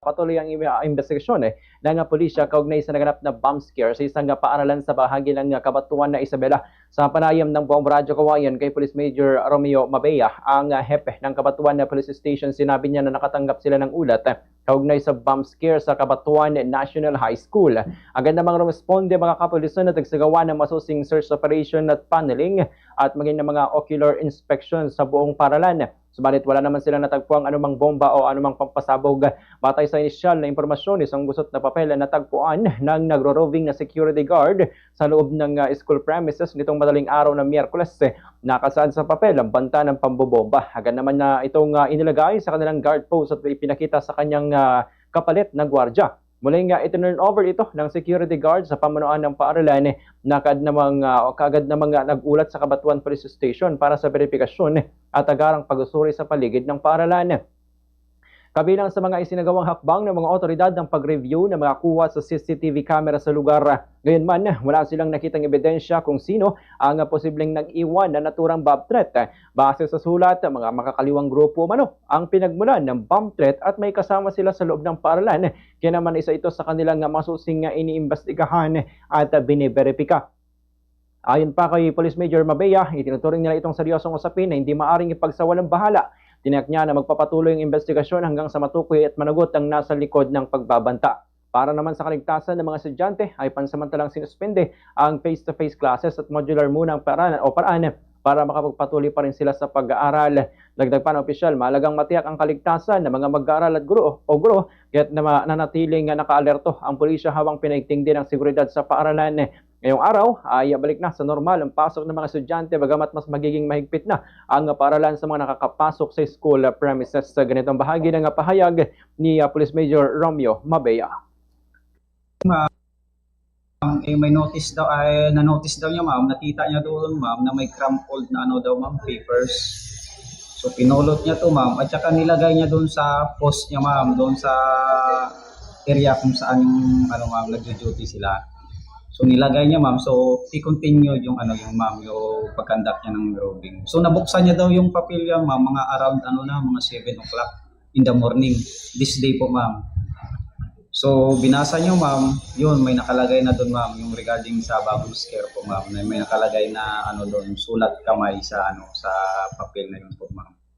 Patuloy ang investigasyon ng pulisya kaugnay sa naganap na bomb scare sa isang paaralan sa bahagi ng Cabanatuan na Isabela. Sa panayam ng buong radyo kawayan kay Police Major Romeo Mabea, ang hepe ng Cabanatuan Police Station, sinabi niya na nakatanggap sila ng ulat kaugnay sa bomb scare sa Cabanatuan National High School. Agad namang rumesponde mga kapulisan at nagsagawa ng masusing search operation at paneling at maging ng mga ocular inspection sa buong paaralan. Subalit wala naman silang natagpuang anumang bomba o anumang pampasabog. Batay sa inisyal na impormasyon, isang gusot na papel na natagpuan ng nagro-roving na security guard sa loob ng school premises nitong madaling araw ng Miyerkules. Nakasaad sa papel ang banta ng pambobomba. Agad naman na itong inilagay sa kanilang guard post at ipinakita sa kanyang kapalit na gwardya. Muling itinurn over ito ng security guard sa pamunuan ng paaralan na kaagad namang nagulat sa Cabanatuan Police Station para sa verifikasyon at agarang pag-usuri sa paligid ng paaralan. Kabilang sa mga isinagawang hakbang ng mga otoridad ng pag-review na mga kuha sa CCTV camera sa lugar. Gayunman, wala silang nakitang ebidensya kung sino ang posibleng nag-iwan na naturang bomb threat. Base sa sulat, mga makakaliwang grupo mano ang pinagmulan ng bomb threat at may kasama sila sa loob ng paaralan. Kaya naman isa ito sa kanilang masusing iniimbestigahan at biniberipika. Ayon pa kay Police Major Mabea, itinuturing nila itong seryosong usapin na hindi maaring ipagsawalang bahala. Tiniyak niya na magpapatuloy ang investigasyon hanggang sa matukoy at managot ang nasa likod ng pagbabanta. Para naman sa kaligtasan ng mga estudyante ay pansamantalang sinuspende ang face-to-face classes at modular muna ang paraan para makapagpatuloy pa rin sila sa pag-aaral. Dagdag pa ng opisyal, mahalagang matiyak ang kaligtasan ng mga mag-aaral at guro kaya't nanatiling naka-alerto ang pulisya habang pinaigting din ang seguridad sa paaralan. Ngayong araw ay balik na sa normal ang pasok ng mga estudyante bagamat mas magiging mahigpit na ang paaralan sa mga nakakapasok sa school premises. Sa ganitong bahagi ng pahayag ni Police Major Romeo Mabea. May na-notice daw niya ma'am, nakita niya doon ma'am na may crumpled na ma'am, papers. So pinulot niya to ma'am at saka nilagay niya doon sa post niya ma'am, doon sa area kung saan yung ma'am nagjo-duty sila. So nilagay niya ma'am, so i-continue yung ma'am, yung pag-conduct niya ng roving. So nabuksan niya daw yung papilya ma'am, mga around mga 7 o'clock in the morning this day po ma'am. So binasa niyo ma'am, yun may nakalagay na doon ma'am yung regarding sa bomb scare po ma'am. May nakalagay na doon sulat kamay sa sa papel na yun po ma'am.